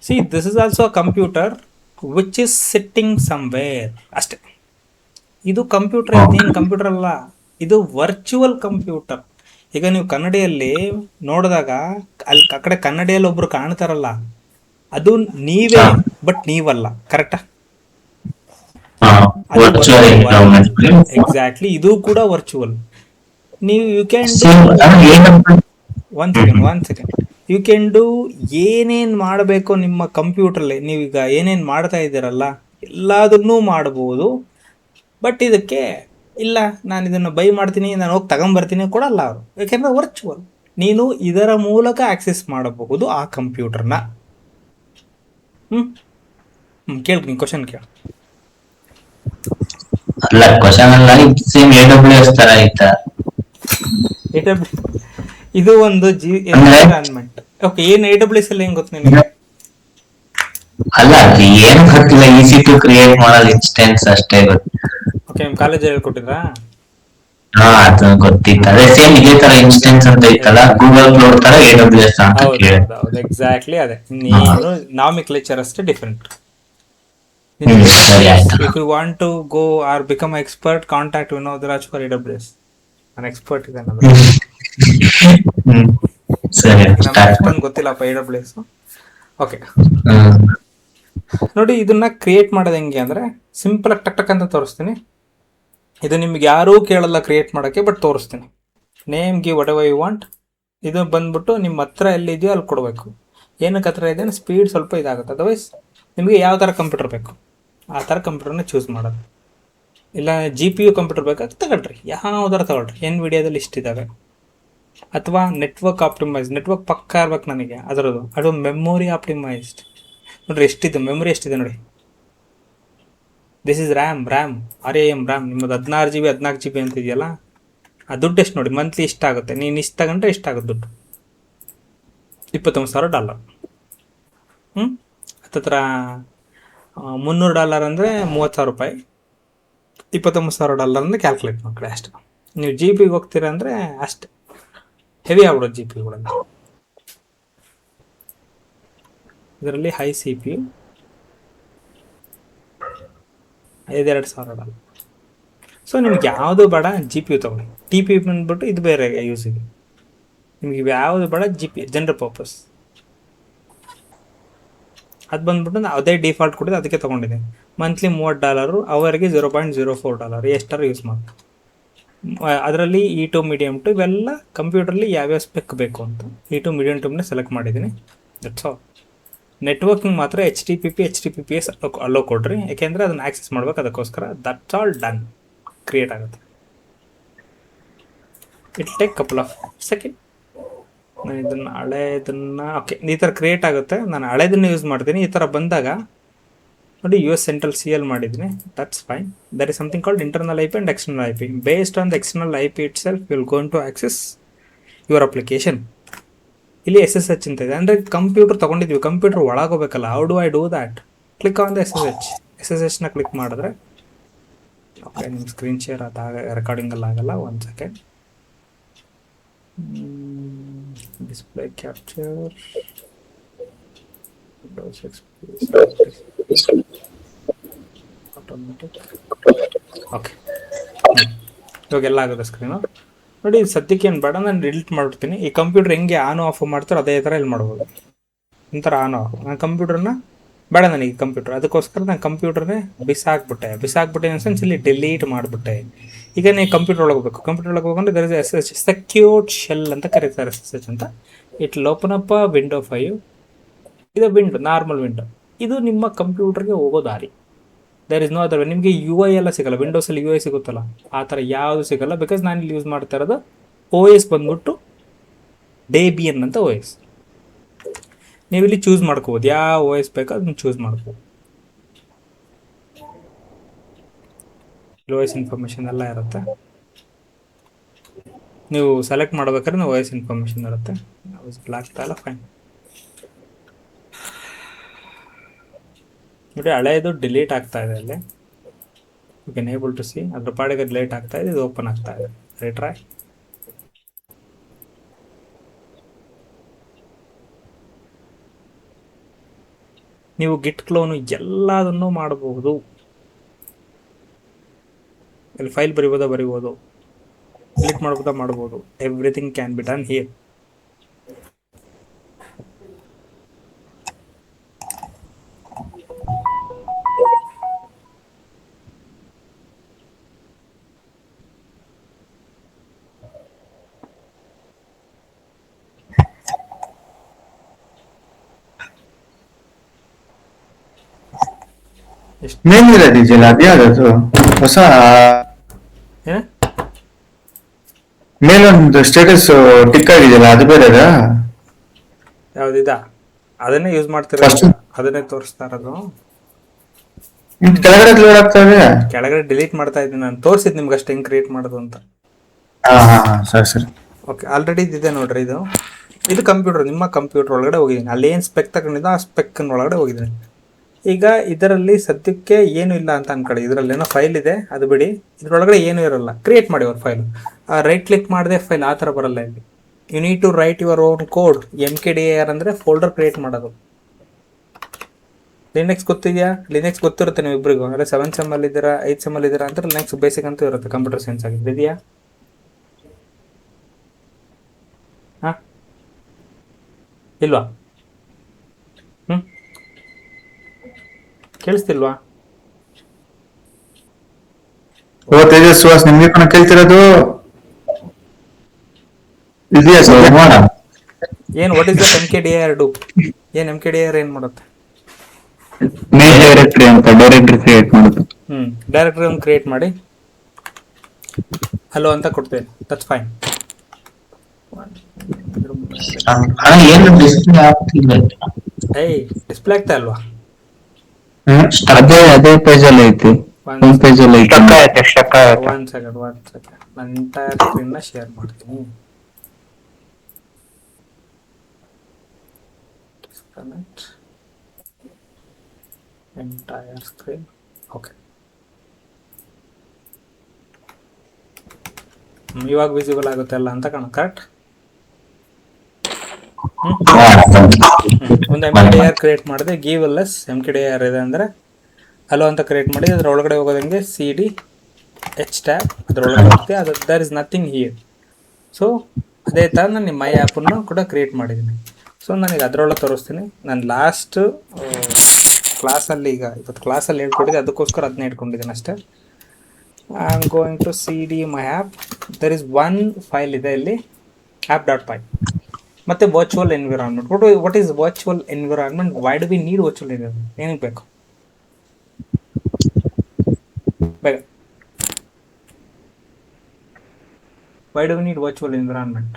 See this is also a computer which is sitting somewhere ಅಷ್ಟೇ. ಇದು computer, ಇದೇನು okay. Computer ಅಲ್ಲ, ಇದು ವರ್ಚುವಲ್ ಕಂಪ್ಯೂಟರ್. ಈಗ ನೀವು ಕನ್ನಡಿಯಲ್ಲಿ ನೋಡಿದಾಗ ಅಲ್ಲಿ ಆ ಕಡೆ ಕನ್ನಡಿಯಲ್ಲಿ ಒಬ್ರು ಕಾಣ್ತಾರಲ್ಲ, ಅದು ನೀವೇ, ಹಾ ಬಟ್ ನೀವಲ್ಲ. ಕರೆಕ್ಟಾ? ಹಾ ಅದು ವರ್ಚುವಲ್ ವರ್ಚುವಲ್. ಎನ್ವಿರಾನ್ಮೆಂಟ್. ಎಕ್ಸಾಕ್ಟ್ಲಿ, ಇದು ಕೂಡ ವರ್ಚುವಲ್. ನೀವು ಯು ಕ್ಯಾನ್ ಡೂ ಸೇಮ್ ಏನಂತ. One hmm second hmm one second you can do ಏನೇನು ಮಾಡಬೇಕು ನಿಮ್ಮ ಕಂಪ್ಯೂಟ್ರಲ್ಲಿ. ನೀವೀಗ ಏನೇನು ಮಾಡ್ತಾ ಇದ್ದೀರಲ್ಲ ಎಲ್ಲದನ್ನೂ ಮಾಡ್ಬೋದು. ಬಟ್ ಇದಕ್ಕೆ ಇಲ್ಲ, ನಾನು ಇದನ್ನು ಬೈ ಮಾಡ್ತೀನಿ, ನಾನು ಹೋಗಿ ತಗೊಂಬರ್ತೀನಿ ಕೊಡಲ್ಲ ಅವರು, ಯಾಕೆಂದರೆ ವರ್ಚುವಲ್. ನೀನು ಇದರ ಮೂಲಕ ಆಕ್ಸೆಸ್ ಮಾಡಬಹುದು ಆ ಕಂಪ್ಯೂಟರ್ನ. ಹ್ಞೂ ಕೇಳ್ತೀನಿ, ಕ್ವಶನ್ ಕೇಳು. ಅಲ್ಲ ಕ್ವಶನ್ ಅಲ್ಲ, ಸೇಮ್ AWS ತರ ಐತಾ AWS ಇದು ಒಂದು ಅಂದ್ರೆ? ಎನ್ವಿರಾನ್ಮೆಂಟ್. ಓಕೆ, ಏನು AWS ಅಲ್ಲಿ ಹೆಂಗೆ ಗೊತ್ತು ನಿನಗೆ? ಅಲ್ಲ ಅದು ಏನು ಗೊತ್ತಿಲ್ಲ, ಈಸಿ ಟು ಕ್ರಿಯೇಟ್ ಮಾಡೋದು ಇನ್ಸ್ಟೆನ್ಸ್ ಅಷ್ಟೇ ಗೊತ್ತು. ಓಕೆ, ನಿಮ್ಮ ಕಾಲೇಜಲ್ಲಿ ಹೇಳ್ಕೊಟ್ಟಿದ್ರಾ? ಹಾ ಅದು ಗೊತ್ತಿತ್ತು, ಅದೇ ಸೇಮ್ ಇದೇ ತರ ಇನ್ಸ್ಟೆನ್ಸ್ ಅಂತ ಐತಲ್ಲ ಗೂಗಲ್ ಕ್ಲೌಡ್ ತರ AWS ಅಂತ ಹೌದು ಕೇಳಿ. ಹೌದು ಹೌದು, ಎಕ್ಸಾಕ್ಟ್ಲಿ ಅದೇ. ಹಾ ನೀನು ನಾಮಿಕ್ಲೇಚರ್ ಅಷ್ಟೇ ಡಿಫ್ರೆಂಟ್. ನಿನಗೆ ಸರಿ AWS, ಆಯ್ತು. If you want to go or become expert, contact Vinod Raj for AWS. ನಾನು ಎಕ್ಸ್ಪರ್ಟ್ ಇದ್ದಾನೆ ಅದರಲ್ಲಿ. ಹ್ಮ್ ಸರಿ ನಮ್ಗೆ ಸ್ಟಾರ್ಟ್ ಮಾಡಿ. ಅಷ್ಟೊಂದು ಗೊತ್ತಿಲ್ಲಪ್ಪ AWS. ಓಕೆ, ಹ್ಮ್ ನೋಡಿ ಇದನ್ನ ಕ್ರಿಯೇಟ್ ಮಾಡೋದು ಹೆಂಗೆ ಅಂದರೆ ಸಿಂಪಲ್ ಆಗಿ ಟಕ್ ಟಕ್ ಅಂತ ತೋರಿಸ್ತೀನಿ. ಇದು ನಿಮ್ಗೆ ಯಾರೂ ಕೇಳಲ್ಲ ಕ್ರಿಯೇಟ್ ಮಾಡೋಕ್ಕೆ, ಬಟ್ ತೋರಿಸ್ತೀನಿ. Name give whatever you want. ಇದು ಬಂದ್ಬಿಟ್ಟು ನಿಮ್ಮ ಹತ್ರ ಎಲ್ಲಿದೆಯೋ ಅಲ್ಲಿ ಕೊಡಬೇಕು. ಏನಕ್ಕೆ ಹತ್ರ ಇದೆ ಅಂದರೆ ಸ್ಪೀಡ್ ಸ್ವಲ್ಪ ಇದಾಗುತ್ತೆ. ಅದರ್ವೈಸ್ ನಿಮಗೆ ಯಾವ ಥರ ಕಂಪ್ಯೂಟರ್ ಬೇಕು ಆ ಥರ ಕಂಪ್ಯೂಟರ್ನ ಚೂಸ್ ಮಾಡೋದು. ಇಲ್ಲ GPU ಕಂಪ್ಯೂಟರ್ ಬೇಕಾದ್ರೆ ತಗೊಳ್ರಿ, ಯಾವ್ದಾರ ತಗೊಳ್ರಿ. NVIDIAದಲ್ಲಿ ಇಷ್ಟಿದ್ದಾವೆ. ಅಥವಾ ನೆಟ್ವರ್ಕ್ ಆಪ್ಟಿಮೈಸ್, ನೆಟ್ವರ್ಕ್ ಪಕ್ಕ ಇರ್ಬೇಕು ನನಗೆ ಅದರದ್ದು. ಅದು ಮೆಮೊರಿ ಆಪ್ಟಿಮೈಸ್ಡ್. ನೋಡ್ರಿ ಎಷ್ಟಿದೆ ಮೆಮೊರಿ, ಎಷ್ಟಿದೆ ನೋಡಿ. ದಿಸ್ ಇಸ್ RAM RAM ನಿಮ್ಮದು 16 GB 14 GB ಅಂತ ಇದೆಯಲ್ಲ, ಆ ದುಡ್ಡು ಎಷ್ಟು ನೋಡಿ, ಮಂತ್ಲಿ ಇಷ್ಟಾಗುತ್ತೆ. ನೀನು ಇಷ್ಟು ತಗೊಂಡ್ರೆ ಇಷ್ಟಾಗುತ್ತೆ ದುಡ್ಡು, $21,000. ಹತ್ತತ್ರ $300 ಅಂದರೆ $30,000. $29,000 ಅಂದರೆ ಕ್ಯಾಲ್ಕುಲೇಟ್ ಮಾಡ್ಕೊಳ್ಳಿ ಅಷ್ಟೇ. ನೀವು GPಗೆ ಹೋಗ್ತೀರಾ ಅಂದರೆ ಅಷ್ಟೇ ಹೆವಿ ಆಗ್ಬಿಡೋದು GPಗಳೆಲ್ಲ. ಇದರಲ್ಲಿ ಹೈ CPU $2,000. ಸೊ ನಿಮ್ಗೆ ಯಾವುದು ಬೇಡ GPU ತೊಗೊಳ್ಳಿ. TPU ಬಂದ್ಬಿಟ್ಟು ಇದು ಬೇರೆ ಯೂಸಿಗೆ. ನಿಮ್ಗೆ ಯಾವುದು ಬೇಡ GPU ಜನರಲ್ ಪರ್ಪಸ್, ಅದು ಬಂದ್ಬಿಟ್ಟು ನಾನು ಅದೇ ಡಿಫಾಲ್ಟ್ ಕೊಟ್ಟಿದ್ದು, ಅದಕ್ಕೆ ತೊಗೊಂಡಿದ್ದೀನಿ. ಮಂತ್ಲಿ $30, ಅವರಿಗೆ $0.04 ಎಷ್ಟಾರು ಯೂಸ್ ಮಾಡಿ. ಅದರಲ್ಲಿ E2 ಮೀಡಿಯಮ್ ಟು ಇವೆಲ್ಲ ಕಂಪ್ಯೂಟ್ರಲ್ಲಿ ಯಾವ್ಯಾವ ಸ್ಪೆಕ್ ಬೇಕು ಅಂತ E2 ಮೀಡಿಯಮ್ ಟೂಮ್ನ ಸೆಲೆಕ್ಟ್ ಮಾಡಿದ್ದೀನಿ. That's all. ನೆಟ್ವರ್ಕಿಂಗ್ ಮಾತ್ರ HTTPS ಅಲ್ಲೋ ಕೊಡ್ರಿ, ಯಾಕೆಂದರೆ ಅದನ್ನು ಆಕ್ಸೆಸ್ ಮಾಡ್ಬೇಕು, ಅದಕ್ಕೋಸ್ಕರ. ದಟ್ಸ್ ಆಲ್ ಡನ್, ಕ್ರಿಯೇಟ್ ಆಗುತ್ತೆ. It take couple of second. ನಾನು ಇದನ್ನು ಹಳೆದನ್ನು ಓಕೆ ಈ ಥರ ಕ್ರಿಯೇಟ್ ಆಗುತ್ತೆ. ನಾನು ಹಳೆದನ್ನು ಯೂಸ್ ಮಾಡ್ತೀನಿ. ಈ ಥರ ಬಂದಾಗ ನೋಡಿ US ಸೆಂಟ್ರಲ್ CL ಮಾಡಿದ್ದೀನಿ, that's fine. There is something called internal IP and external IP. Based on the external IP itself will gone to access your application. ಇಲ್ಲಿ SSH ಅಂತ ಇದೆ, ಅಂದರೆ ಕಂಪ್ಯೂಟರ್ ತೊಗೊಂಡಿದ್ವಿ, ಕಂಪ್ಯೂಟರ್ ಒಳಗೋಗ್ಬೇಕಲ್ಲ. How do I do that? Click on the SSHನ ಕ್ಲಿಕ್ ಮಾಡಿದ್ರೆ okay, ನಿಮ್ಮ ಸ್ಕ್ರೀನ್ ಶೇರ್ ಅದಾಗ ರೆಕಾರ್ಡಿಂಗಲ್ಲಿ ಆಗಲ್ಲ. 1 second. Display capture, windows automatic. Okay, ಇವಾಗ ಎಲ್ಲ ಆಗುತ್ತೆ ಸ್ಕ್ರೀನು ನೋಡಿ. ಸದ್ಯಕ್ಕೆ ಏನು ಬೇಡ, ನಾನು ಡಿಲೀಟ್ ಮಾಡಿಬಿಡ್ತೀನಿ. ಈ ಕಂಪ್ಯೂಟರ್ ಹೆಂಗೆ ಆನ್ ಆಫ್ ಮಾಡ್ತಾರೋ ಅದೇ ಥರ ಇಲ್ಲಿ ಮಾಡ್ಬೋದು. ಒಂಥರ ಆನ್ ಆಫ್. ನಾನು ಕಂಪ್ಯೂಟರ್ನ ಬೇಡ ನನಗೆ ಕಂಪ್ಯೂಟರ್, ಅದಕ್ಕೋಸ್ಕರ ನಾನು ಕಂಪ್ಯೂಟರ್ನೇ ಬಿಸಾಕ್ಬಿಟ್ಟೆ ಇನ್ ಸೆನ್ಸ್ ಇಲ್ಲಿ ಡಿಲೀಟ್ ಮಾಡಿಬಿಟ್ಟೆ. ಈಗ ನೀವು ಕಂಪ್ಯೂಟರ್ ಒಳಗೆ ಹೋಗ್ಬೇಕು. ಕಂಪ್ಯೂಟರ್ ಒಳಗೆ ಹೋಗೊಂಡ್ರೆ there is SSH, secured shell ಅಂತ ಕರೀತಾರೆ, SSH ಅಂತ. It open up window 5. ಇದು ವಿಂಡೋ, ನಾರ್ಮಲ್ ವಿಂಡೋ. ಇದು ನಿಮ್ಮ ಕಂಪ್ಯೂಟರ್ಗೆ ಹೋಗೋ ದಾರಿ. There is no other way. ನಿಮಗೆ UI ಎಲ್ಲ ಸಿಗಲ್ಲ. ವಿಂಡೋಸಲ್ಲಿ UI ಸಿಗುತ್ತಲ್ಲ, ಆ ಥರ ಯಾವುದು ಸಿಗಲ್ಲ. ಬಿಕಾಸ್ ನಾನು ಇಲ್ಲಿ ಯೂಸ್ ಮಾಡ್ತಾ ಇರೋದು OS ಬಂದ್ಬಿಟ್ಟು Debian ಅಂತ OS. ನೀವು ಇಲ್ಲಿ ಚೂಸ್ ಮಾಡ್ಕೋಬೋದು, ಯಾವ OS ಬೇಕೋ ಅದನ್ನ ಚೂಸ್ ಮಾಡ್ಬೋದು. OS ಇನ್ಫಾರ್ಮೇಷನ್ ಎಲ್ಲ ಇರುತ್ತೆ. ನೀವು ಸೆಲೆಕ್ಟ್ ಮಾಡ್ಬೇಕಾದ್ರೆ OS ಇನ್ಫಾರ್ಮೇಷನ್ ಇರುತ್ತೆ. ಬ್ಲಾಕ್ ತಾಲ ಫೈನ್. ನೋಡಿ ಹಳೆಯದು ಡಿಲೀಟ್ ಆಗ್ತಾ ಇದೆ ಅಲ್ಲಿ. You can able to see ಅದ್ರ ಪಾಡಿಗೆ ಡಿಲೀಟ್ ಆಗ್ತಾ ಇದೆ, ಇದು ಓಪನ್ ಆಗ್ತಾ ಇದೆ. ರಿಟ್ರೈ. ನೀವು ಗಿಟ್ ಕ್ಲೋನು ಎಲ್ಲದನ್ನು ಮಾಡಬಹುದು. ಇಲ್ಲಿ ಫೈಲ್ ಬರಿಬೋದು, ಡಿಲೀಟ್ ಮಾಡ್ಬೋದು. Everything can be done here. ಮೇಲ್ ಇರೋದಿದೆಯಲ್ಲ ಅದ್ಯಾವ್ದು ಹೊಸ ಏನ ಮೇಲೊಂದು ಸ್ಟೇಟಸ್ ಟಿಕ್ ಆಗಿದೆಯಲ್ಲ ಅದು ಬೇರೆದಾ? ಯಾವ್ದಿದ? ಅದನ್ನೇ ಯೂಸ್ ಮಾಡ್ತಿರ, First. ಅದನ್ನೇ ತೋರಿಸ್ತಾ ಇರೋದು. ಕೆಳಗಡೆ ಲೋಡ್ ಆಗ್ತಾ ಇದೆ. ಕೆಳಗಡೆ ಡಿಲೀಟ್ ಮಾಡ್ತಾ ಇದ್ದೀನಿ ನಾನು, ತೋರಿಸಿದ್ ನಿಮ್ಗೆ ಅಷ್ಟು ಹೆಂಗ್ ಕ್ರಿಯೇಟ್ ಮಾಡೋದು ಅಂತ. ಹಾ ಸರಿ. ಓಕೆ, ಆಲ್ರೆಡಿ ಇದೆ ನೋಡ್ರಿ. ಇದು ಕಂಪ್ಯೂಟರ್, ನಿಮ್ಮ ಕಂಪ್ಯೂಟರ್ ಒಳಗಡೆ ಹೋಗಿದ್ದೀನಿ. ಅಲ್ಲಿ ಏನು ಸ್ಪೆಕ್ ತಗೊಂಡಿದ್ದೋ ಆ ಸ್ಪೆಕ್ನ ಒಳಗಡೆ ಹೋಗಿದ್ದೀನಿ. ಈಗ ಇದರಲ್ಲಿ ಸದ್ಯಕ್ಕೆ ಏನು ಇಲ್ಲ ಅಂತ ಅನ್ಕೊಳ್ಳಿ. ಇದರಲ್ಲಿ ಏನೋ ಫೈಲ್ ಇದೆ, ಅದು ಬಿಡಿ. ಇದ್ರೊಳಗಡೆ ಏನೂ ಇರಲ್ಲ. ಕ್ರಿಯೇಟ್ ಮಾಡಿ ಅವ್ರ ಫೈಲ್. ರೈಟ್ ಕ್ಲಿಕ್ ಮಾಡಿದೆ, ಫೈಲ್ ಆ ಥರ ಬರಲ್ಲ ಇಲ್ಲಿ. You need to write your own code. MKDIR ಅಂದರೆ ಫೋಲ್ಡರ್ ಕ್ರಿಯೇಟ್ ಮಾಡೋದು. ಲಿನಕ್ಸ್ ಗೊತ್ತಿದೆಯಾ? ಲಿನಕ್ಸ್ ಗೊತ್ತಿರುತ್ತೆ ನೀವು ಇಬ್ಬರಿಗೂ. ಅಂದರೆ 7 ಸೆಮ್ ಅಲ್ಲಿ ಇದ್ದೀರಾ, 8 ಸೆಮ್ ಅಲ್ಲಿ ಇದ್ದೀರಾ ಅಂತ ಲಿನಕ್ಸ್ ಬೇಸಿಕ್ ಅಂತೂ ಇರುತ್ತೆ ಕಂಪ್ಯೂಟರ್ ಸೈನ್ಸ್ ಆಗಿದೆ. ಇದೆಯಾ? ಹಾಂ, ಇಲ್ವಾ? ಕೇಳಿಸ್ತಿಲ್ವಾ? ಓ ತೇಜಸ್ ಸುಹಾಸ್, ನಿಮ್ಗೆ ಕಣ ಕೇಳ್ತಿರೋದು ಇದೆಯಾ ಸರ್? ಏನು what is that MKDIR do? ಏನು MKDIR ಏನು ಮಾಡುತ್ತೆ? ಮೇಲ್ ಡೈರೆಕ್ಟರಿ ಅಂತ ಡೈರೆಕ್ಟರಿ ಕ್ರಿಯೇಟ್ ಮಾಡೋದು. ಡೈರೆಕ್ಟರಿ ಒಂದು ಕ್ರಿಯೇಟ್ ಮಾಡಿ ಹಲೋ ಅಂತ ಕೊಡ್ತೇನೆ. That's fine. ಏನು ಡಿಸ್ಪ್ಲೇ ಆಗ್ತಿಲ್ಲ. ಏಯ್, ಡಿಸ್ಪ್ಲೇ ಆಗ್ತಾ ಅಲ್ವಾ? ಅದೇ ಪೇಜ್ ಅಲ್ಲಿ ಐತಿ, ಹೋಮ್ ಪೇಜ್ ಅಲ್ಲಿ ಐತಿ. ಒನ್ ಸೆಕೆಂಡ್ ನಾನು ಎಂಟೈರ್ ಸ್ಕ್ರೀನ್ನ ಶೇರ್ ಮಾಡ್ತೀನಿ. Disconnect entire screen. ಓಕೆ, ಇವಾಗ ವಿಸಿಬಲ್ ಆಗುತ್ತೆ ಅಲ್ಲ ಅಂತ ಕಾಣ. ಕರೆಕ್ಟ್. ಒಂದು MKDIR ಕ್ರಿಯೇಟ್ ಮಾಡಿದೆ. ಗಿವ್ ಎಲ್ಎಸ್ MKDIR ಇದೆ ಅಂದರೆ ಹಲೋ ಅಂತ ಕ್ರಿಯೇಟ್ ಮಾಡಿ ಅದ್ರ ಒಳಗಡೆ ಹೋಗೋದಂಗೆ CD H ಟ್ಯಾಬ್ ಅದರೊಳಗಡೆ ಹೋಗುತ್ತೆ. ಅದು there is nothing here. So ಅದೇ ಥರ ನಾನು ನಿಮ್ಮ ಮೈ ಆ್ಯಪನ್ನು ಕೂಡ ಕ್ರಿಯೇಟ್ ಮಾಡಿದ್ದೀನಿ. ಸೊ ನನಗೆ ಅದರೊಳಗೆ ತೋರಿಸ್ತೀನಿ. ನಾನು ಲಾಸ್ಟ್ ಕ್ಲಾಸಲ್ಲಿ, ಈಗ ಇವತ್ತು ಕ್ಲಾಸಲ್ಲಿ ಹೇಳ್ಕೊಟ್ಟಿದ್ದೆ, ಅದಕ್ಕೋಸ್ಕರ ಅದನ್ನ ಇಟ್ಕೊಂಡಿದ್ದೀನಿ ಅಷ್ಟೇ. I am going to CD my app. There is one file ಇದೆ ಇಲ್ಲಿ, app.py. ಮತ್ತು virtual environment. What is virtual environment? Why do we need virtual environment? ಏನಕ್ಕೆ ಬೇಕು? ಬೇಗ, why do we need virtual environment?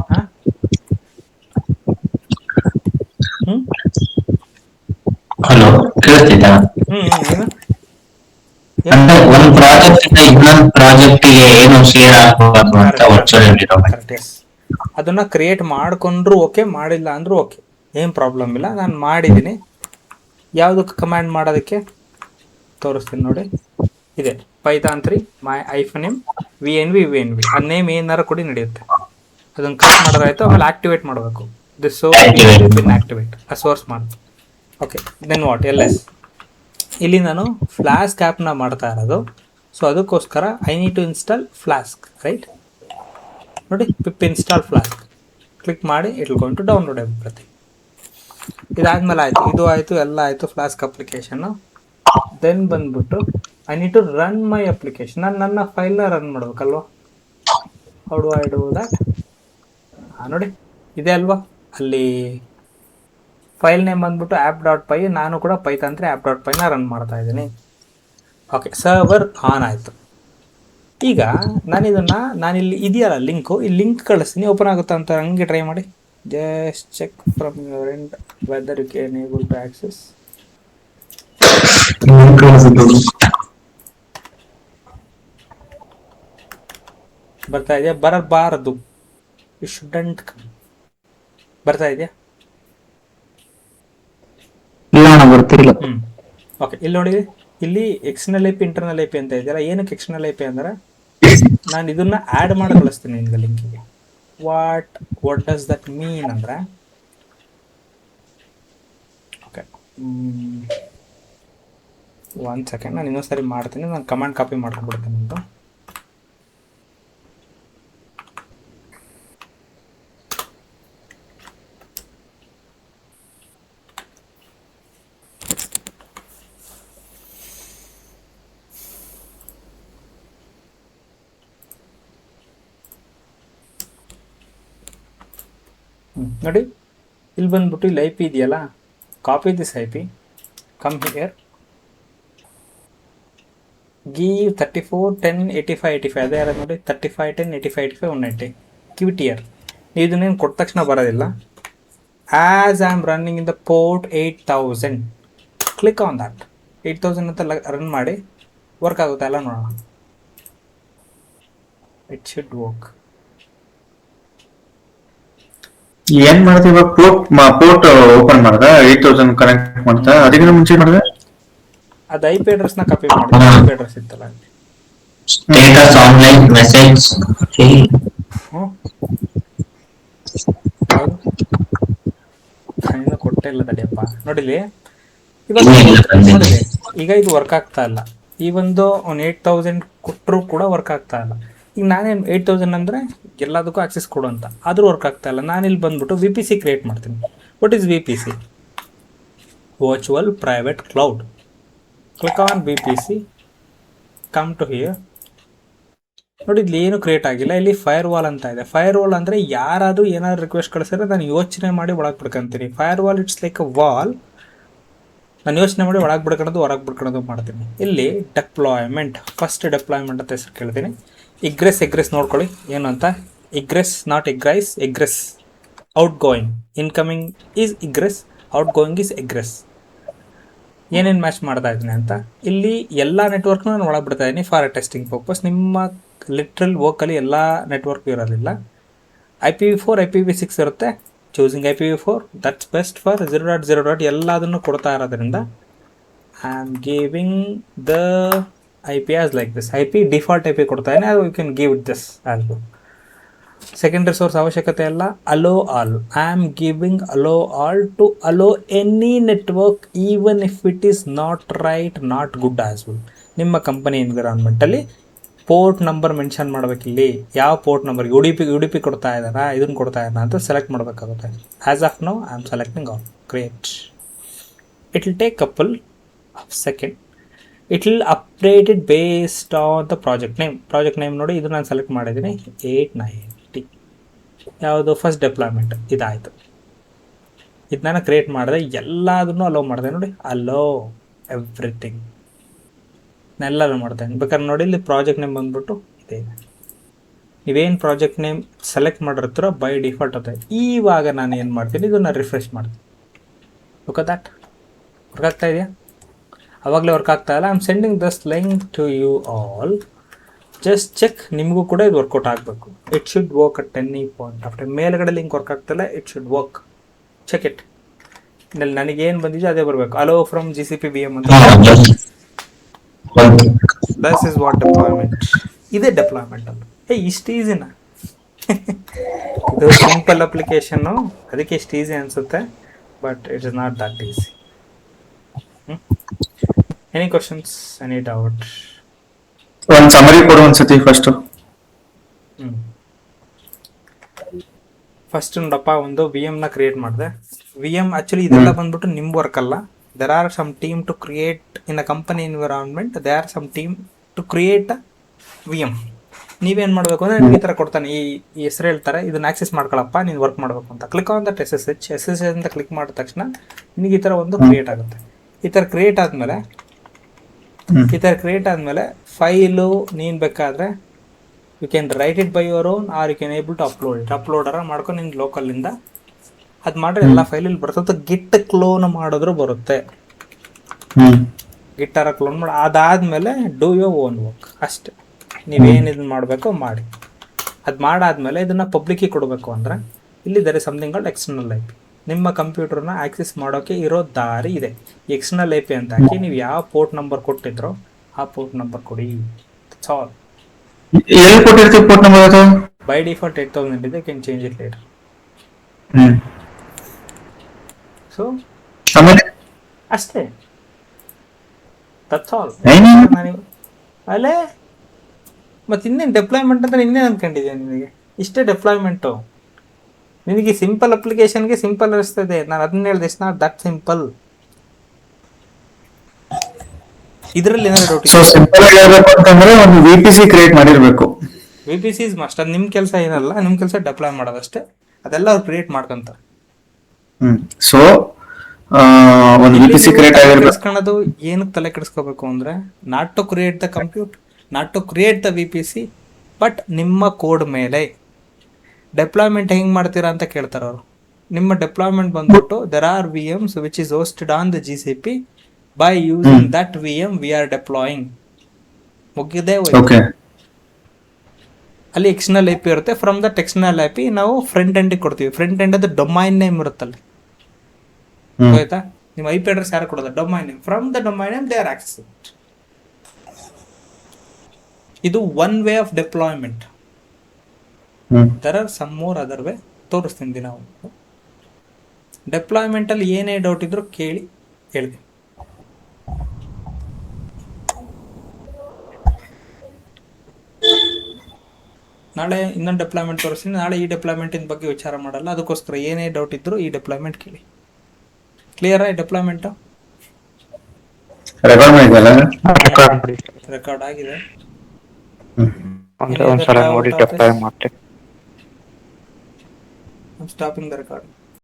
ಹಾಂ, ಹಲೋ, ಕೇಳ್ತಿದ್ದ? ಏನು ಅಂದ್ರೆ ಒಂದು ಪ್ರಾಜೆಕ್ಟ್ ಇಂದ ಇನ್ನೊಂದು ಪ್ರಾಜೆಕ್ಟ್ ಗೆ ಏನು ಶೇರ್ ಆಗಬಾರ್ದು ಅಂತ ವರ್ಚುವಲ್ ಎನ್ವಿರಾನ್ಮೆಂಟ್. ಕರೆಕ್ಟ್. ಎಸ್, ಅದನ್ನ ಕ್ರಿಯೇಟ್ ಮಾಡ್ಕೊಂಡ್ರು ಓಕೆ, ಮಾಡಿಲ್ಲ ಅಂದ್ರೂ ಓಕೆ, ಏನು ಪ್ರಾಬ್ಲಮ್ ಇಲ್ಲ. ನಾನು ಮಾಡಿದ್ದೀನಿ. ಯಾವುದಕ್ಕೆ ಕಮ್ಯಾಂಡ್ ಮಾಡೋದಕ್ಕೆ ತೋರಿಸ್ತೀನಿ ನೋಡಿ. ಇದೆ ಪೈಥಾನ್ 3 ಮೈ -m VNV. ಆ ನೇಮ್ ಏನಾರು ಕೊಡಿ ನಡೆಯುತ್ತೆ. ಅದನ್ನು ಕ್ಲಿಕ್ ಮಾಡೋದಾಯ್ತು. ಆಮೇಲೆ ಆಕ್ಟಿವೇಟ್ ಮಾಡಬೇಕು. ದಿಸ್ ಸೋ ಬಿನ್ ಆಕ್ಟಿವೇಟ್ ಆ ಸೋರ್ಸ್ ಮಾಡಿ. Okay, then what? LS. ಇಲ್ಲಿ ನಾನು ಫ್ಲಾಸ್ಕ್ ಆ್ಯಪ್ನ ಮಾಡ್ತಾ ಇರೋದು. ಸೊ ಅದಕ್ಕೋಸ್ಕರ I need to install flask. Right, ನೋಡಿ, ಪಿಪ್ ಇನ್ಸ್ಟಾಲ್ ಫ್ಲಾಸ್ಕ್ ಕ್ಲಿಕ್ ಮಾಡಿ. It will going to download everything. ಇದಾದ್ಮೇಲೆ ಆಯಿತು, ಇದು ಆಯಿತು, ಎಲ್ಲ ಆಯಿತು ಫ್ಲಾಸ್ಕ್ ಅಪ್ಲಿಕೇಶನ್ನು. ದೆನ್ ಬಂದ್ಬಿಟ್ಟು I need to run my application. ನಾನು ನನ್ನ ಫೈಲ್ನ ರನ್ ಮಾಡ್ಬೇಕಲ್ವ? How do I do that? ನೋಡಿ, ಇದೆ ಅಲ್ವಾ ಅಲ್ಲಿ ಫೈಲ್ ನೇಮ್ ಬಂದ್ಬಿಟ್ಟು app.py. ನಾನು ಕೂಡ ಪೈಥಾನ್ 3 app.py ರನ್ ಮಾಡ್ತಾ ಇದ್ದೀನಿ. ಓಕೆ, ಸರ್ವರ್ ಆನ್ ಆಯಿತು. ಈಗ ನಾನಿಲ್ಲಿ ಇದೆಯಲ್ಲ ಲಿಂಕು, ಈ ಲಿಂಕ್ ಕಳಿಸ್ತೀನಿ. ಓಪನ್ ಆಗುತ್ತಾ ಅಂತ ಹಂಗೆ ಟ್ರೈ ಮಾಡಿ. Just check from your end whether you can able to access. ಬರ್ತಾ ಇದೆಯಾ? ಬರಬಾರದು. You shouldn't come. ಬರ್ತಾ ಇದೆಯಾ? ಬರ್ತಿಲ್ಲ. ಓಕೆ, ಇಲ್ಲಿ ನೋಡಿ, ಇಲ್ಲಿ ಎಕ್ಸ್ಟರ್ನಲ್ IP ಇಂಟರ್ನಲ್ IP ಅಂತ ಇದೆಯಲ್ಲ. ಏನಕ್ಕೆ ಎಕ್ಸ್ಟರ್ನಲ್ IP ಅಂದರೆ ನಾನು ಇದನ್ನ ಆ್ಯಡ್ ಮಾಡಿ ಕಳಿಸ್ತೀನಿ ನಿಮ್ಗೆ ಲಿಂಕಿಗೆ. ವಾಟ್ ಡಸ್ ದಟ್ ಮೀನ್ ಅಂದರೆ 1 ಸೆಕೆಂಡ್, ನಾನು ಇನ್ನೊಂದ್ಸರಿ ಮಾಡ್ತೀನಿ. ನಾನು ಕಮಾಂಡ್ ಕಾಪಿ ಮಾಡ್ಕೊಂಡ್ಬಿಡ್ತೀನಿ ಅಂತ. ನೋಡಿ, ಇಲ್ಲಿ ಬಂದ್ಬಿಟ್ಟು ಇಲ್ಲಿ IP ಇದೆಯಲ್ಲ, copy this IP, come here, give 34 10 85 85, ಅದೇ ಯಾರು ನೋಡಿ, 35 10 85 85 190 QTR. ನೀವು ಇದನ್ನೇನು ಕೊಟ್ಟ ತಕ್ಷಣ ಬರೋದಿಲ್ಲ. As I am running in the port 8000, click on that. 8000 ಅಂತ ರನ್ ಮಾಡಿ, ವರ್ಕ್ ಆಗುತ್ತೆ ಎಲ್ಲ ನೋಡೋಣ. It should work. ಏನ್ ಮಾಡ್ದೆ ಇವಾಗ? ಪೋರ್ಟ್ ಓಪನ್ ಮಾಡ್ದ, 8000 ಕನೆಕ್ಟ್ ಮಾಡ್ತಾ, ಅದಕ್ಕಿಂತ ಮುಂಚೆ ಮಾಡ್ದೆ ಅದು IP ಅಡ್ರೆಸ್ನ ಕಾಪಿ ಮಾಡಿ. IP ಅಡ್ರೆಸ್ ಇತ್ತಲ್ಲ, ಸ್ಟೇಟಸ್ ಆನ್ಲೈನ್ ಮೆಸೇಜ್. ಯಾವುದು ಕೊಟ್ಟೆ ಇಲ್ಲ ತಡಿಯಪ್ಪ. ನೋಡಿಲಿ, ಇವಾಗ ನೋಡಿಲಿ, ಈಗ ಇದು ವರ್ಕ್ ಆಗ್ತಾ ಇಲ್ಲ. ಈ ಒಂದು 8000 ಕೊಟ್ಟರು ಕೂಡ ವರ್ಕ್ ಆಗ್ತಾ ಇಲ್ಲ. ಈಗ ನಾನೇನು 8000 ಅಂದರೆ ಎಲ್ಲದಕ್ಕೂ ಆಕ್ಸೆಸ್ ಕೊಡು ಅಂತ, ಆದರೂ ವರ್ಕ್ ಆಗ್ತಾ ಇಲ್ಲ. ನಾನಿಲ್ಲಿ ಬಂದ್ಬಿಟ್ಟು VPC ಕ್ರಿಯೇಟ್ ಮಾಡ್ತೀನಿ. What is VPC? Virtual private cloud. Click on VPC, come to here. ನೋಡಿ, ಇಲ್ಲಿ ಏನು ಕ್ರಿಯೇಟ್ ಆಗಿಲ್ಲ. ಇಲ್ಲಿ ಫೈರ್ ವಾಲ್ ಅಂತ ಇದೆ. ಫೈರ್ ವಾಲ್ ಅಂದರೆ ಯಾರಾದರೂ ಏನಾದ್ರು ರಿಕ್ವೆಸ್ಟ್ ಕಳಿಸಿದ್ರೆ ನಾನು ಯೋಚನೆ ಮಾಡಿ ಒಳಗೆ ಬಿಡ್ಕೊಂತೀನಿ. Firewall it's like a wall. ನಾನು ಯೋಚನೆ ಮಾಡಿ ಒಳಗೆ ಬಿಡ್ಕೊಳೋದು ಹೊರಗೆ ಬಿಡ್ಕೊಳೋದು ಮಾಡ್ತೀನಿ. ಇಲ್ಲಿ ಡೆಪ್ಲಾಯ್ಮೆಂಟ್, ಫಸ್ಟ್ ಡೆಪ್ಲಾಯ್ಮೆಂಟ್ ಅಂತ ಹೆಸರು ಕೇಳ್ತೀನಿ. ಎಗ್ರೆಸ್ ನೋಡ್ಕೊಳ್ಳಿ ಏನು ಅಂತ. Egress not egress. Outgoing, incoming is egress, outgoing is egress. ಏನೇನು ಮ್ಯಾಚ್ ಮಾಡ್ತಾ ಇದ್ದೀನಿ ಅಂತ. ಇಲ್ಲಿ ಎಲ್ಲ ನೆಟ್ವರ್ಕ್ನ ನಾನು ಒಳಗೆ ಬಿಡ್ತಾ ಇದ್ದೀನಿ ಫಾರ್ ಟೆಸ್ಟಿಂಗ್ ಪರ್ಪಸ್. ನಿಮ್ಮ ಲಿಟ್ರಲ್ ವರ್ಕಲ್ಲಿ ಎಲ್ಲ ನೆಟ್ವರ್ಕ್ ಇರೋದಿಲ್ಲ. IPv4 IPv6 ಇರುತ್ತೆ. Choosing IPv4, that's best for 0.0. ಎಲ್ಲದನ್ನು ಕೊಡ್ತಾ ಇರೋದ್ರಿಂದ I am giving the IP as like this. IP default IP ಕೊಡ್ತಾ ಇದ್ದೀನಿ, you can give it this as well. Secondary source ಅವಶ್ಯಕತೆ ಇಲ್ಲ. Allow all, I am giving allow all to allow any network, even if it is not right, not good as well. ನಿಮ್ಮ company ಎನ್ವಿರಾನ್ಮೆಂಟಲ್ಲಿ port number mention ಮಾಡಬೇಕಿಲ್ಲಿ. ಯಾವ port ನಂಬರ್ಗೆ UDP ಕೊಡ್ತಾ ಇದ್ದಾರಾ, ಇದನ್ನು ಕೊಡ್ತಾ ಇದ್ದಾರಾ ಅಂತ ಸೆಲೆಕ್ಟ್ ಮಾಡಬೇಕಾಗುತ್ತೆ. As of now I am selecting all. Create. It will take couple of second. It will update it based on the project name. ನೋಡಿ, ಇದು ನಾನು ಸೆಲೆಕ್ಟ್ ಮಾಡಿದ್ದೀನಿ 890. ಯಾವುದು ಫಸ್ಟ್ ಡೆಪ್ಲಾಯ್ಮೆಂಟ್ ಇದಾಯಿತು. ಇದು ನಾನು ಕ್ರಿಯೇಟ್ ಮಾಡಿದೆ, ಎಲ್ಲದನ್ನು ಅಲೋ ಮಾಡಿದೆ. ನೋಡಿ, ಅಲೋ ಎವ್ರಿಥಿಂಗ್ ಎಲ್ಲರೂ ಮಾಡ್ತೇನೆ. ಬೇಕಾದ್ರೆ ನೋಡಿ, ಇಲ್ಲಿ ಪ್ರಾಜೆಕ್ಟ್ ನೇಮ್ ಬಂದ್ಬಿಟ್ಟು ಇದೆ. ನೀವೇನು ಪ್ರಾಜೆಕ್ಟ್ ನೇಮ್ ಸೆಲೆಕ್ಟ್ ಮಾಡಿರ್ತೀರೋ ಬೈ ಡಿಫಾಲ್ಟ್ ಅಂತ. ಇವಾಗ ನಾನು ಏನು ಮಾಡ್ತೀನಿ, ಇದನ್ನು ರಿಫ್ರೆಶ್ ಮಾಡ್ತೀನಿ. Look at that. ವರ್ಕ್ ಆಗ್ತಾ ಇದೆಯಾ? ಅವಾಗಲೇ ವರ್ಕ್ ಆಗ್ತಾ ಇಲ್ಲ. I am sending this link to you all. Just check, ನಿಮಗೂ ಕೂಡ ಇದು ವರ್ಕೌಟ್ ಆಗಬೇಕು. It should work at any point of time. ಮೇಲ್ಗಡೆ ಲಿಂಕ್ ವರ್ಕ್ ಆಗ್ತಿಲ್ಲ, it should work. Check it. ಇಲ್ಲಿ ನನಗೇನು ಬಂದಿದೆ ಅದೇ ಬರಬೇಕು. ಅಲೋ ಫ್ರಮ್ GCP VM ಅಂತ. This is what deployment. ಇದೇ ಡೆಪ್ಲಾಯ್ಮೆಂಟ್ ಅಂತ. ಇಷ್ಟು ಈಸಿನಾ? ಇದು ಸಿಂಪಲ್ ಅಪ್ಲಿಕೇಶನ್ನು, ಅದಕ್ಕೆ ಇಷ್ಟು ಈಸಿ ಅನಿಸುತ್ತೆ. But it is not that easy. Any questions, any doubt? ಒಂದ್ ಸಮರಿ ಕೊಡು ಒಂದ್ಸತಿ ಫಸ್ಟ್. ಫಸ್ಟ್ ನೋಡಪ್ಪ, ಒಂದು VM ನ ಕ್ರಿಯೇಟ್ ಮಾಡಿದೆ. VM ಆಕ್ಚುಲಿ ಇದೆಲ್ಲ ಬಂದ್ಬಿಟ್ಟು ನಿಮ್ಮ ವರ್ಕ್ ಅಲ್ಲ. there are some team to create in a company environment. there are some team to create a VM. ನೀವೇನು ಮಾಡಬೇಕು ಅಂದರೆ ನಿಮ್ಗೆ ಈ ಥರ ಕೊಡ್ತಾನೆ, ಈ ಹೆಸರು ಹೇಳ್ತಾರೆ, ಇದನ್ನ ಆಕ್ಸೆಸ್ ಮಾಡ್ಕೊಳ್ಳಪ್ಪ, ನೀನು ವರ್ಕ್ ಮಾಡಬೇಕು ಅಂತ. ಕ್ಲಿಕ್ ಆನ್ ದಟ್ SSH ಅಂತ ಕ್ಲಿಕ್ ಮಾಡಿದ ತಕ್ಷಣ ನಿನಗೆ ಈ ಥರ ಒಂದು ಕ್ರಿಯೇಟ್ ಆಗುತ್ತೆ. ಈ ಥರ ಕ್ರಿಯೇಟ್ ಆದಮೇಲೆ ಫೈಲು ನೀನು ಬೇಕಾದರೆ you can write it by your own, or you can able to ಅಪ್ಲೋಡರ ಮಾಡ್ಕೊಂಡು ನಿನ್ನ ಲೋಕಲಿಂದ ಅದು ಮಾಡ್ರೆ ಎಲ್ಲ ಫೈಲಲ್ಲಿ ಬರ್ತದೆ. ಗಿಟ್ ಕ್ಲೋನ್ ಮಾಡಿದ್ರು ಬರುತ್ತೆ. ಗಿಟ್ಟಾರ ಕ್ಲೋನ್ ಮಾಡಿ ಅದಾದಮೇಲೆ ಡೂ ಯುವರ್ ಓನ್ ವರ್ಕ್ ಅಷ್ಟೆ. ನೀವೇನು ಇದನ್ನು ಮಾಡಬೇಕೋ ಮಾಡಿ. ಅದು ಮಾಡಾದ್ಮೇಲೆ ಇದನ್ನು ಪಬ್ಲಿಕ್ಕಿಗೆ ಕೊಡಬೇಕು ಅಂದರೆ ಇಲ್ಲಿ there is something called external IP. ನಿಮ್ಮ ಕಂಪ್ಯೂಟರ್ನ ಆಕ್ಸೆಸ್ ಮಾಡೋಕ್ಕೆ ಇರೋ ದಾರಿ ಇದೆ. ಎಕ್ಸ್ಟರ್ನಲ್ IP ಅಂತ ಹಾಕಿ ನೀವು ಯಾವ ಪೋರ್ಟ್ ನಂಬರ್ ಕೊಟ್ಟಿದ್ರೋ ಆ ಪೋರ್ಟ್ ನಂಬರ್ ಕೊಡಿ. That's all. ಎಲ್ಲಿ ಕೊಟ್ಟಿರ್ತೀವಿ ಪೋರ್ಟ್ ನಂಬರ್? ಅದು ಬೈ ಡಿಫಾಲ್ಟ್ 8000 ಇದೆ, can change it later. So ಆಮೇಲೆ ಅಷ್ಟೇ, ದಟ್ಸ್ ಆಲ್. ಏನೇನು? ಅಲ್ಲೇ ಮತ್ತೆ ಇನ್ನೇನು ಡೆಪ್ಲಾಯ್ಮೆಂಟ್ ಅಂದ್ರೆ ಇನ್ನೇನು ಅನ್ಕೊಂಡಿದ್ಯಾ ನಿನಗೆ? ಇಷ್ಟೇ ಡೆಪ್ಲಾಯ್ಮೆಂಟು. ನಿನಗೆ ಸಿಂಪಲ್ ಅಪ್ಲಿಕೇಶನ್ಗೆ ಸಿಂಪಲ್ ಅನಿಸ್ತದೆ, ನಾನು ಅದನ್ನ ಹೇಳ್ದೆ, ಇಟ್ಸ್ ನಾಟ್ ದಟ್ ಸಿಂಪಲ್. ಇದರಲ್ಲಿ ಏನಾದ್ರು ಡೌಟ್ ಸೊ ಸಿಂಪಲ್ ಆಗಿ ಹೇಳ್ಬೇಕು ಅಂತಂದ್ರೆ ಒಂದು VPC ಕ್ರಿಯೇಟ್ ಮಾಡಿರ್ಬೇಕು. VPC is must. ಅದು ನಿಮ್ಮ ಕೆಲಸ ಏನಲ್ಲ, ನಿಮ್ಮ ಕೆಲಸ ಡೆಪ್ಲಾಯ್ ಮಾಡೋದಷ್ಟೇ. ಅದೆಲ್ಲ ಅವ್ರು ಕ್ರಿಯೇಟ್ ಮಾಡ್ಕೊಂತಾರೆ. ಸೊ ಒಂದು VPC ಕ್ರಿಯೇಟ್ ಆಗಿರ್ಬೇಕು. ಕೆಡಿಸ್ಕೊಳ್ಳೋದು ಏನಕ್ಕೆ ತಲೆ ಕೆಡಿಸ್ಕೋಬೇಕು ಅಂದ್ರೆ, not to create the compute, not to create the VPC, but ನಿಮ್ಮ ಕೋಡ್ ಮೇಲೆ ಡೆಪ್ಲಾಯ್ಮೆಂಟ್ ಹೆಂಗೆ ಮಾಡ್ತೀರಾ ಅಂತ ಕೇಳ್ತಾರೆ ಅವರು. ನಿಮ್ಮ ಡೆಪ್ಲಾಯ್ಮೆಂಟ್ ಬಂದ್ಬಿಟ್ಟು there are VMs which is hosted on the GCP. By using that VM we are deploying. ಮುಗಿದೇ ಹೋಯ್ತು. ಓಕೆ. ಅಲ್ಲಿ ಎಕ್ಸ್ಟರ್ನಲ್ IP ಇರುತ್ತೆ. ಫ್ರಮ್ ದಟ್ ಎಕ್ಸ್ಟರ್ನಲ್ IP ನಾವು ಫ್ರಂಟ್ ಎಂಡಿಗೆ ಕೊಡ್ತೀವಿ. ಫ್ರಂಟ್ ಎಂಡ್ ಅದು ಡೊಮೈನ್ ನೇಮ್ ಇರುತ್ತಲ್ಲಿ, ಆಯ್ತಾ? ನಿಮ್ಮ IP ಅಡ್ರೆಸ್ ಯಾರು ಕೊಡೋದು? Domain name. From the domain name they are access. ಇದು one way of deployment. There are some more other way, ತೋರಿಸ್ತೀನಿ ದಿನ. ಡೆಪ್ಲಾಯ್ಮೆಂಟ್ ಅಲ್ಲಿ ಏನೇ ಡೌಟ್ ಇದ್ರು ಕೇಳಿ ಹೇಳ್ತೀನಿ. ನಾಳೆ ಇನ್ನೊಂದು ಡೆಪ್ಲಾಯ್ಮೆಂಟ್ ತೋರಿಸ್ತೀನಿ. ನಾಳೆ ಈ ಡೆಪ್ಲಾಯ್ಮೆಂಟಿನ ಬಗ್ಗೆ ವಿಚಾರ ಮಾಡಲ್ಲ. ಅದಕ್ಕೋಸ್ಕರ ಏನೇ ಡೌಟ್ ಇದ್ರು ಈ ಡೆಪ್ಲಾಯ್ಮೆಂಟ್ ಕೇಳಿ. ಕ್ಲಿಯರಾ? ಈ ಡೆಪ್ಲಾಯ್ಮೆಂಟ್ ರೆಕಾರ್ಡ್ ಮಾಡಿದ್ವಲ್ಲ? ರೆಕಾರ್ಡ್ ಆಗಿದೆ. ಒಂದ್ಸಲ ನೋಡಿ ಡೆಪ್ಲಾಯ್ ಮಾಡ್ತೆ. Stopping the record.